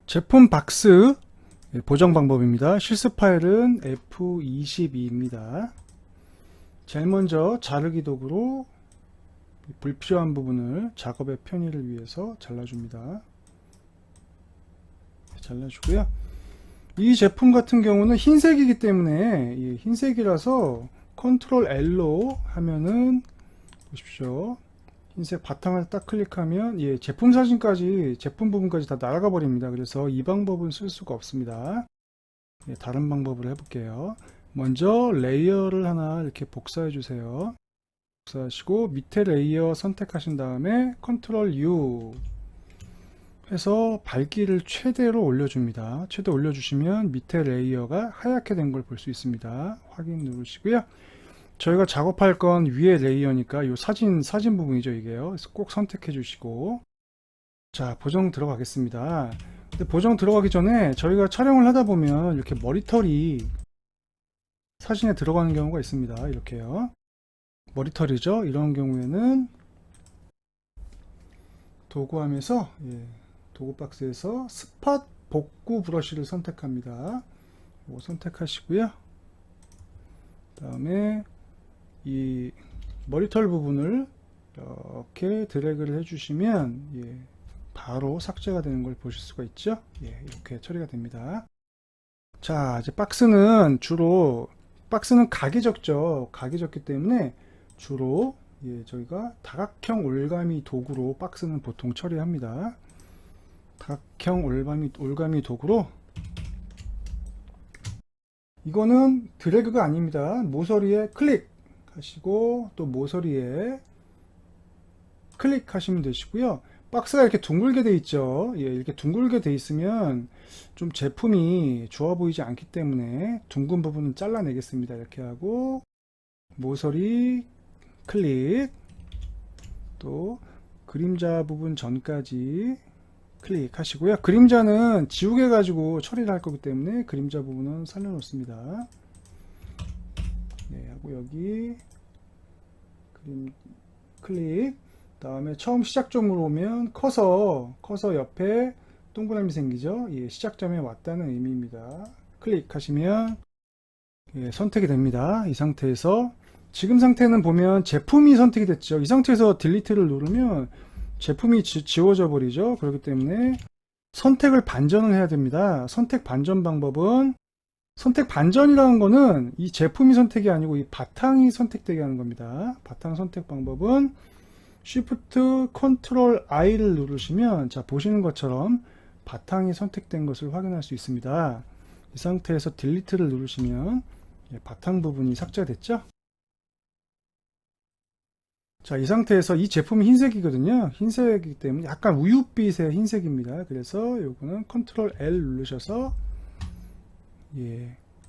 제품 박스 보정 방법입니다. 실습 파일은 F22입니다. 제일 먼저 자르기 도구로 불필요한 부분을 작업의 편의를 위해서 잘라줍니다. 잘라주고요. 이 제품 같은 경우는 흰색이기 때문에 흰색이라서 컨트롤 L로 하면은 보십시오. 흰색 바탕을 딱 클릭하면 제품 사진까지 제품 부분까지 다 날아가 버립니다. 그래서 이 방법은 쓸 수가 없습니다. 다른 방법을 해볼게요. 먼저 레이어를 하나 이렇게 복사해 주세요. 복사하시고 밑에 레이어 선택하신 다음에 컨트롤 U 해서 밝기를 최대로 올려줍니다. 최대 올려주시면 밑에 레이어가 하얗게 된 걸 볼 수 있습니다. 확인 누르시고요. 저희가 작업할 건 위에 레이어니까 이 사진 부분이죠, 이게요. 그래서 꼭 선택해 주시고. 자, 보정 들어가겠습니다. 근데 보정 들어가기 전에 저희가 촬영을 하다 보면 이렇게 머리털이 사진에 들어가는 경우가 있습니다. 이렇게요. 머리털이죠. 이런 경우에는 도구함에서 도구 박스에서 스팟 복구 브러쉬를 선택합니다. 이거 선택하시고요. 다음에 이 머리털 부분을 이렇게 드래그를 해주시면 바로 삭제가 되는 걸 보실 수가 있죠. 이렇게 처리가 됩니다. 자, 이제 박스는 각이 적죠. 각이 적기 때문에 주로 저희가 다각형 올가미 도구로 박스는 보통 처리합니다. 다각형 올가미 도구로, 이거는 드래그가 아닙니다. 모서리에 클릭 하시고 또 모서리에 클릭하시면 되시고요. 박스가 이렇게 둥글게 돼 있죠. 이렇게 둥글게 돼 있으면 좀 제품이 좋아 보이지 않기 때문에 둥근 부분은 잘라내겠습니다. 이렇게 하고 모서리 클릭, 또 그림자 부분 전까지 클릭하시고요. 그림자는 지우개 가지고 처리를 할 거기 때문에 그림자 부분은 살려놓습니다. 하고 여기 클릭, 다음에 처음 시작점으로 오면 커서 옆에 동그라미 생기죠. 시작점에 왔다는 의미입니다. 클릭하시면 선택이 됩니다. 이 상태에서 지금 상태는 보면 제품이 선택이 됐죠. 이 상태에서 딜리트를 누르면 제품이 지워져 버리죠. 그렇기 때문에 선택을 반전을 해야 됩니다. 선택 반전 방법은, 선택 반전이라는 거는 이 제품이 선택이 아니고 이 바탕이 선택되게 하는 겁니다. 바탕 선택 방법은 Shift Ctrl I를 누르시면, 자, 보시는 것처럼 바탕이 선택된 것을 확인할 수 있습니다. 이 상태에서 딜리트를 누르시면 바탕 부분이 삭제됐죠. 자, 이 상태에서 이 제품이 흰색이거든요. 흰색이기 때문에 약간 우윳빛의 흰색입니다. 그래서 요거는 컨트롤 L 누르셔서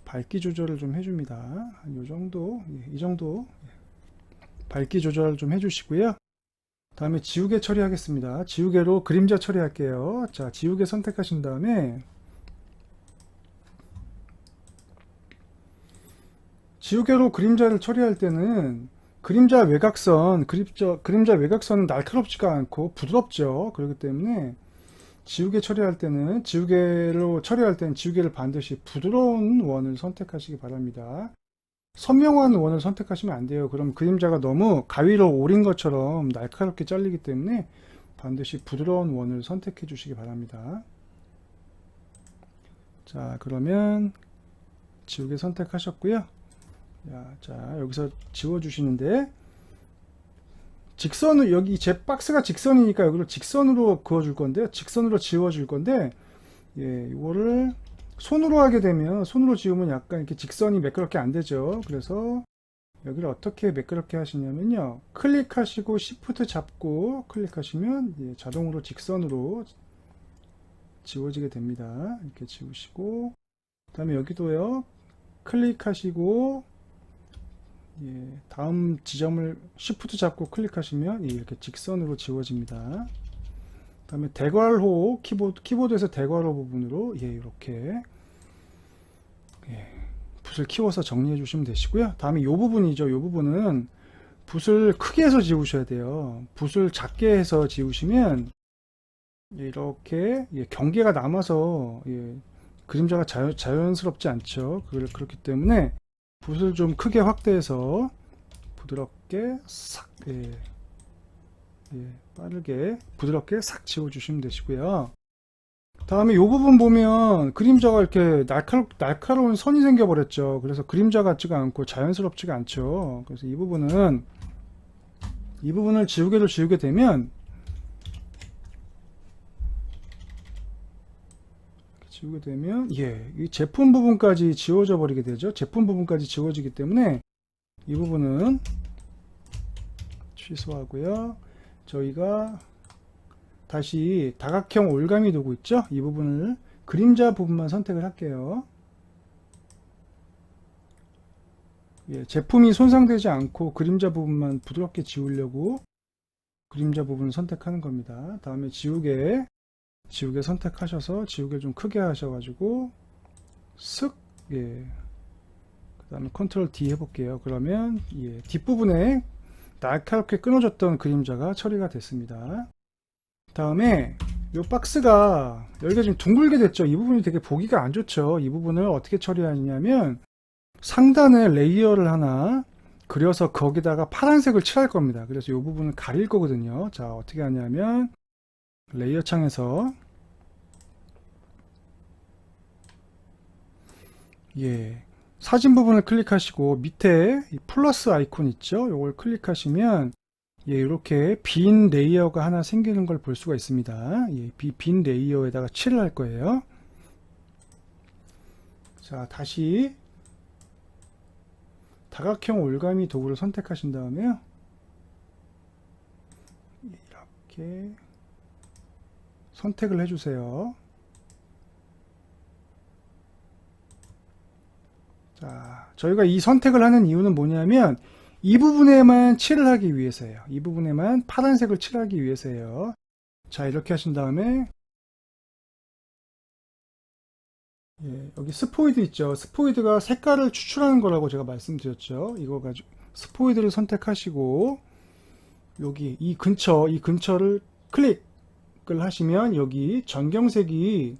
밝기 조절을 좀 해줍니다. 한 요 정도, 이 정도 밝기 조절 좀 해주시고요. 다음에 지우개 처리하겠습니다. 지우개로 그림자 처리할게요. 자, 지우개 선택하신 다음에 지우개로 그림자를 처리할 때는 그림자 외곽선은 날카롭지가 않고 부드럽죠. 그렇기 때문에 지우개로 처리할 때는 지우개를 반드시 부드러운 원을 선택하시기 바랍니다. 선명한 원을 선택하시면 안 돼요. 그럼 그림자가 너무 가위로 오린 것처럼 날카롭게 잘리기 때문에 반드시 부드러운 원을 선택해 주시기 바랍니다. 자, 그러면 지우개 선택하셨고요. 자, 여기서 지워주시는데, 직선을, 여기 제 박스가 직선이니까 여기를 직선으로 그어줄 건데요. 직선으로 지워줄 건데, 이거를 손으로 하게 되면, 손으로 지우면 약간 이렇게 직선이 매끄럽게 안 되죠. 그래서 여기를 어떻게 매끄럽게 하시냐면요. 클릭하시고 Shift 잡고 클릭하시면 자동으로 직선으로 지워지게 됩니다. 이렇게 지우시고, 그 다음에 여기도요. 클릭하시고 다음 지점을 Shift 잡고 클릭하시면 이렇게 직선으로 지워집니다. 그 다음에 대괄호, 키보드에서 대괄호 부분으로 이렇게 붓을 키워서 정리해 주시면 되시고요. 다음에 이 부분이죠. 이 부분은 붓을 크게 해서 지우셔야 돼요. 붓을 작게 해서 지우시면 이렇게 경계가 남아서 그림자가 자연스럽지 않죠. 그렇기 때문에 붓을 좀 크게 확대해서 부드럽게 싹 빠르게 부드럽게 싹 지워주시면 되시고요. 다음에 이 부분 보면 그림자가 이렇게 날카로운 선이 생겨버렸죠. 그래서 그림자 같지가 않고 자연스럽지가 않죠. 그래서 이 부분을 지우게 되면 이 제품 부분까지 지워져 버리게 되죠. 제품 부분까지 지워지기 때문에 이 부분은 취소하고요. 저희가 다시 다각형 올가미 도구 있죠? 이 부분을 그림자 부분만 선택을 할게요. 제품이 손상되지 않고 그림자 부분만 부드럽게 지우려고 그림자 부분을 선택하는 겁니다. 다음에 지우개 선택하셔서 지우개 좀 크게 하셔가지고 슥 그 다음에 컨트롤 D 해볼게요. 그러면 뒷부분에 날카롭게 끊어졌던 그림자가 처리가 됐습니다. 다음에 이 박스가 여기가 지금 둥글게 됐죠. 이 부분이 되게 보기가 안 좋죠. 이 부분을 어떻게 처리하냐면 상단에 레이어를 하나 그려서 거기다가 파란색을 칠할 겁니다. 그래서 이 부분을 가릴 거거든요. 자, 어떻게 하냐면 레이어 창에서 사진 부분을 클릭하시고 밑에 이 플러스 아이콘 있죠? 이걸 클릭하시면 이렇게 빈 레이어가 하나 생기는 걸 볼 수가 있습니다. 빈 레이어에다가 칠을 할 거예요. 자, 다시 다각형 올가미 도구를 선택하신 다음에요. 이렇게 선택을 해주세요. 자, 저희가 이 선택을 하는 이유는 뭐냐면 이 부분에만 칠을 하기 위해서예요. 이 부분에만 파란색을 칠하기 위해서예요. 자, 이렇게 하신 다음에 여기 스포이드 있죠. 스포이드가 색깔을 추출하는 거라고 제가 말씀드렸죠. 이거 가지고 스포이드를 선택하시고 여기 이 근처를 클릭을 하시면 여기 전경색이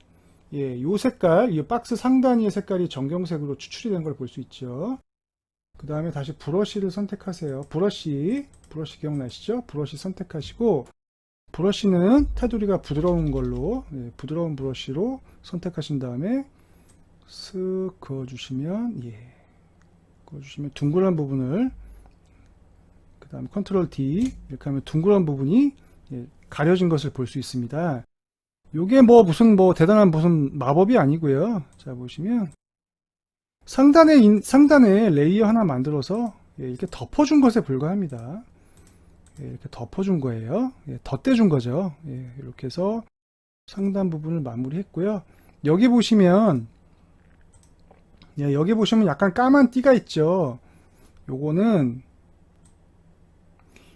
요 색깔, 이 박스 상단의 색깔이 전경색으로 추출이 된 걸 볼 수 있죠. 그 다음에 다시 브러쉬를 선택하세요. 브러쉬 기억나시죠? 브러쉬 선택하시고 브러쉬는 테두리가 부드러운 걸로 부드러운 브러쉬로 선택하신 다음에 쓱 그어주시면 둥그란 부분을 그 다음에 컨트롤 D 이렇게 하면 둥그란 부분이 가려진 것을 볼 수 있습니다. 요게 무슨 대단한 무슨 마법이 아니고요. 자, 보시면 상단에 레이어 하나 만들어서 이렇게 덮어준 것에 불과합니다. 이렇게 덮어준 거예요. 덧대준 거죠. 이렇게 해서 상단 부분을 마무리했고요. 여기 보시면 약간 까만 띠가 있죠. 요거는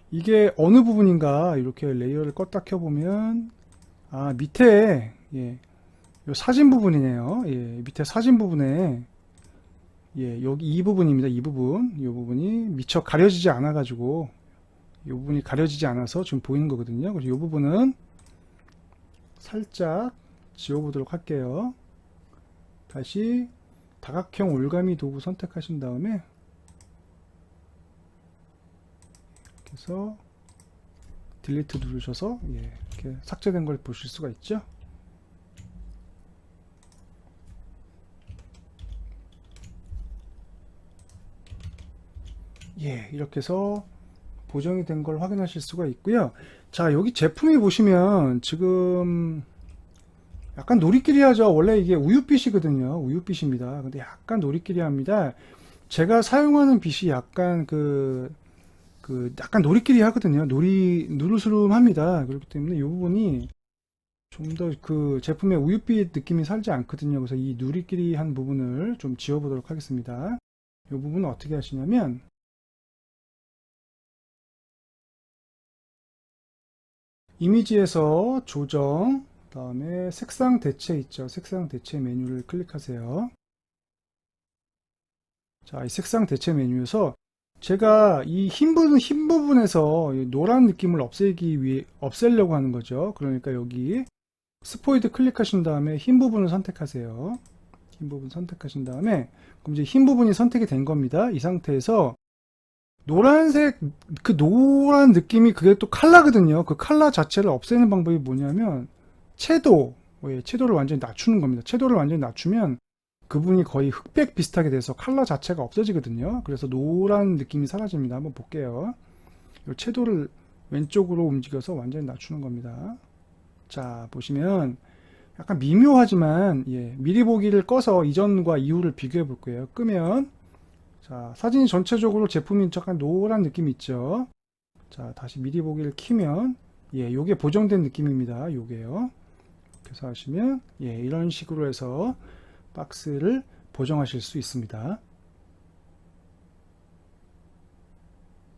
이게 어느 부분인가 이렇게 레이어를 껐다 켜보면 밑에 요 사진 부분이네요. 밑에 사진 부분에 여기 이 부분입니다. 이 부분이 미처 가려지지 않아 가지고 이 부분이 가려지지 않아서 지금 보이는 거거든요. 그래서 이 부분은 살짝 지워보도록 할게요. 다시 다각형 올가미 도구 선택하신 다음에 이렇게 해서 딜리트 누르셔서 이렇게 삭제된 걸 보실 수가 있죠. 이렇게 해서 보정이 된 걸 확인하실 수가 있고요. 자, 여기 제품이 보시면 지금 약간 노리끼리 하죠. 원래 이게 우유빛이거든요. 우유빛입니다. 근데 약간 노리끼리 합니다. 제가 사용하는 빛이 약간 약간 노리끼리 하거든요. 누르스름합니다. 그렇기 때문에 이 부분이 좀 더 그 제품의 우유빛 느낌이 살지 않거든요. 그래서 이 누리끼리 한 부분을 좀 지워보도록 하겠습니다. 이 부분은 어떻게 하시냐면 이미지에서 조정, 다음에 색상 대체 있죠. 색상 대체 메뉴를 클릭하세요. 자, 이 색상 대체 메뉴에서 제가 이 흰 부분에서 노란 느낌을 없애려고 하는 거죠. 그러니까 여기 스포이드 클릭하신 다음에 흰 부분을 선택하세요. 흰 부분 선택하신 다음에 그럼 이제 흰 부분이 선택이 된 겁니다. 이 상태에서 노란색 그 노란 느낌이 그게 또 컬러거든요. 그 컬러 자체를 없애는 방법이 뭐냐면 채도, 채도를 완전히 낮추는 겁니다. 채도를 완전히 낮추면 그분이 거의 흑백 비슷하게 돼서 컬러 자체가 없어지거든요. 그래서 노란 느낌이 사라집니다. 한번 볼게요. 이 채도를 왼쪽으로 움직여서 완전히 낮추는 겁니다. 자, 보시면 약간 미묘하지만 미리 보기를 꺼서 이전과 이후를 비교해 볼 거예요. 끄면 자, 사진이 전체적으로 제품이 약간 노란 느낌이 있죠. 자, 다시 미리 보기를 키면 요게 보정된 느낌입니다. 요게요. 그래서 하시면 이런 식으로 해서 박스를 보정하실 수 있습니다.